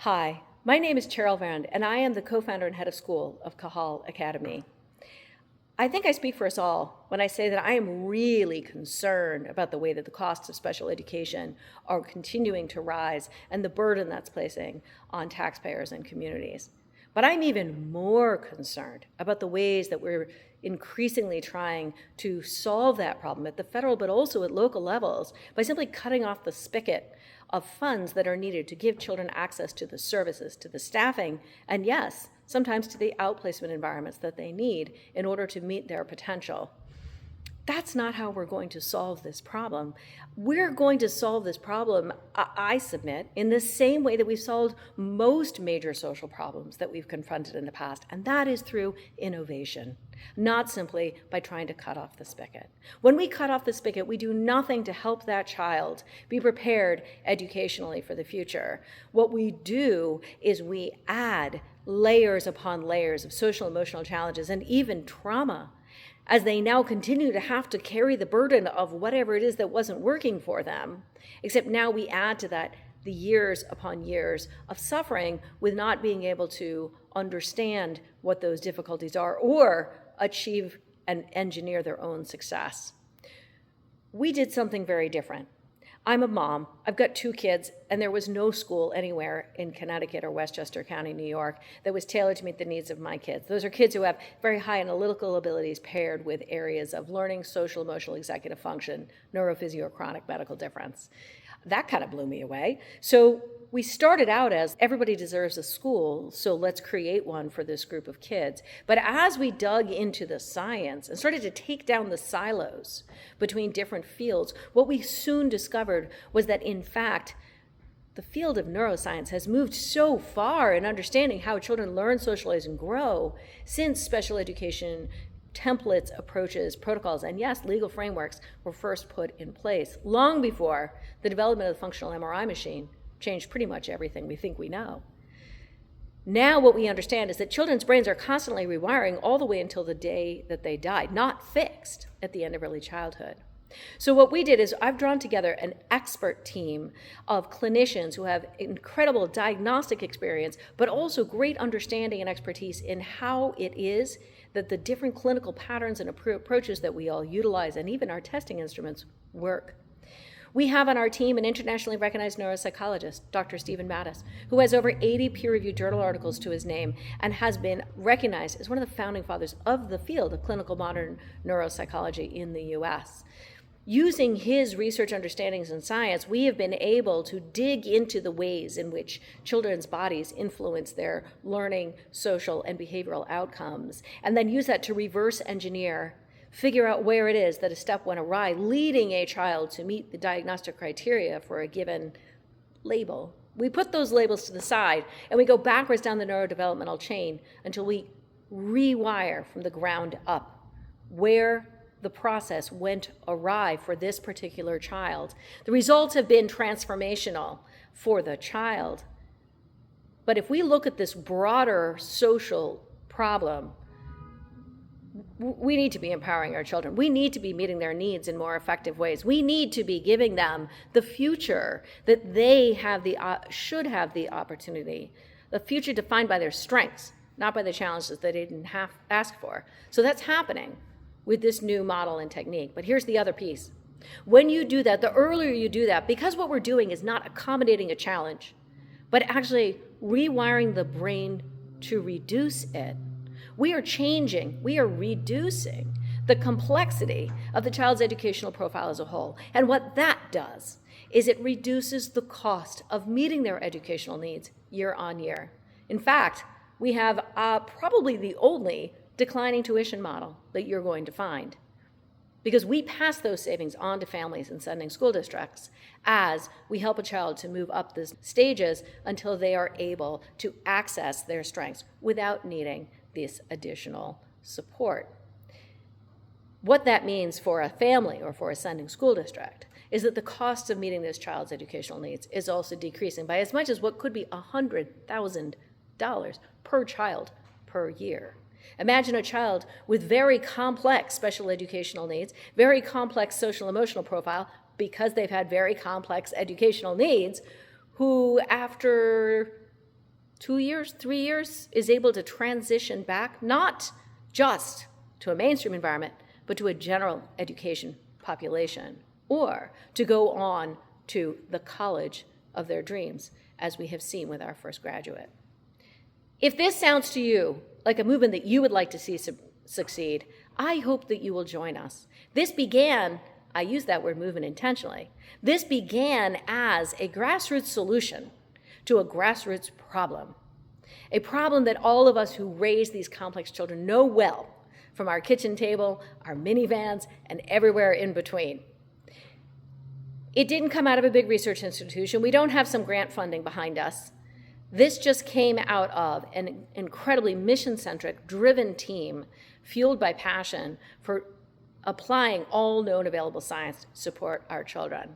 Hi, my name is Cheryl Vand, and I am the co-founder and head of school of Cajal Academy. I think I speak for us all when I say that I am really concerned about the way that the costs of special education are continuing to rise and the burden that's placing on taxpayers and communities. But I'm even more concerned about the ways that we're increasingly trying to solve that problem at the federal but also at local levels by simply cutting off the spigot of funds that are needed to give children access to the services, to the staffing, and yes, sometimes to the outplacement environments that they need in order to meet their potential. That's not how we're going to solve this problem. We're going to solve this problem, I submit, in the same way that we've solved most major social problems that we've confronted in the past, and that is through innovation, not simply by trying to cut off the spigot. When we cut off the spigot, we do nothing to help that child be prepared educationally for the future. What we do is we add layers upon layers of social emotional challenges and even trauma as they now continue to have to carry the burden of whatever it is that wasn't working for them, except now we add to that the years upon years of suffering with not being able to understand what those difficulties are or achieve and engineer their own success. We did something very different. I'm a mom, I've got 2 kids, and there was no school anywhere in Connecticut or Westchester County, New York, that was tailored to meet the needs of my kids. Those are kids who have very high analytical abilities paired with areas of learning, social, emotional, executive function, neurophysio, chronic medical difference. That kind of blew me away. So we started out as everybody deserves a school, so let's create one for this group of kids. But as we dug into the science and started to take down the silos between different fields, what we soon discovered was that, in fact, the field of neuroscience has moved so far in understanding how children learn, socialize, and grow since special education templates, approaches, protocols, and yes, legal frameworks were first put in place long before the development of the functional MRI machine changed pretty much everything we think we know. Now what we understand is that children's brains are constantly rewiring all the way until the day that they died, not fixed at the end of early childhood. So what we did is I've drawn together an expert team of clinicians who have incredible diagnostic experience, but also great understanding and expertise in how it is that the different clinical patterns and approaches that we all utilize and even our testing instruments work. We have on our team an internationally recognized neuropsychologist, Dr. Stephen Mattis, who has over 80 peer-reviewed journal articles to his name and has been recognized as one of the founding fathers of the field of clinical modern neuropsychology in the US. Using his research understandings in science, we have been able to dig into the ways in which children's bodies influence their learning, social, and behavioral outcomes, and then use that to reverse engineer, figure out where it is that a step went awry, leading a child to meet the diagnostic criteria for a given label. We put those labels to the side, and we go backwards down the neurodevelopmental chain until we rewire from the ground up where the process went awry for this particular child. The results have been transformational for the child. But if we look at this broader social problem, we need to be empowering our children. We need to be meeting their needs in more effective ways. We need to be giving them the future that they should have the opportunity, the future defined by their strengths, not by the challenges that they didn't ask for. So that's happening with this new model and technique. But here's the other piece. When you do that, the earlier you do that, because what we're doing is not accommodating a challenge, but actually rewiring the brain to reduce it, we are changing, we are reducing the complexity of the child's educational profile as a whole. And what that does is it reduces the cost of meeting their educational needs year on year. In fact, we have probably the only declining tuition model that you're going to find, because we pass those savings on to families and sending school districts as we help a child to move up the stages until they are able to access their strengths without needing this additional support. What that means for a family or for a sending school district is that the cost of meeting this child's educational needs is also decreasing by as much as what could be $100,000 per child per year. Imagine a child with very complex special educational needs, very complex social emotional profile, because they've had very complex educational needs, who after 2 years, 3 years, is able to transition back, not just to a mainstream environment, but to a general education population, or to go on to the college of their dreams, as we have seen with our first graduate. If this sounds to you like a movement that you would like to see succeed, I hope that you will join us. This began, I use that word movement intentionally, this began as a grassroots solution to a grassroots problem, a problem that all of us who raise these complex children know well from our kitchen table, our minivans, and everywhere in between. It didn't come out of a big research institution. We don't have some grant funding behind us. This just came out of an incredibly mission-centric, driven team fueled by passion for applying all known available science to support our children.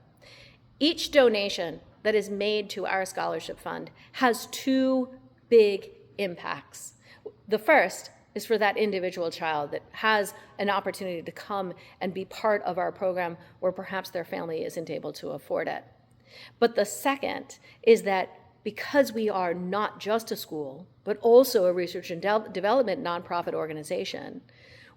Each donation that is made to our scholarship fund has two big impacts. The first is for that individual child that has an opportunity to come and be part of our program where perhaps their family isn't able to afford it. But the second is that because we are not just a school, but also a research and development nonprofit organization,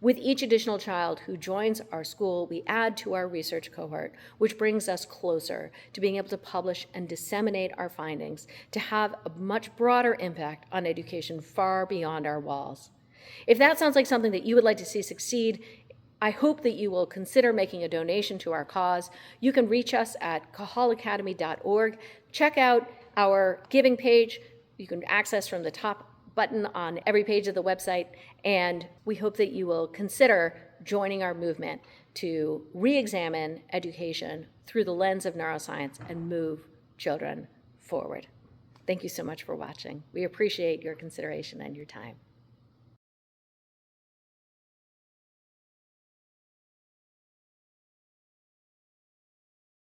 with each additional child who joins our school, we add to our research cohort, which brings us closer to being able to publish and disseminate our findings to have a much broader impact on education far beyond our walls. If that sounds like something that you would like to see succeed, I hope that you will consider making a donation to our cause. You can reach us at cajalacademy.org. Check out our giving page. You can access from the top button on every page of the website, and we hope that you will consider joining our movement to re-examine education through the lens of neuroscience and move children forward. Thank you so much for watching. We appreciate your consideration and your time.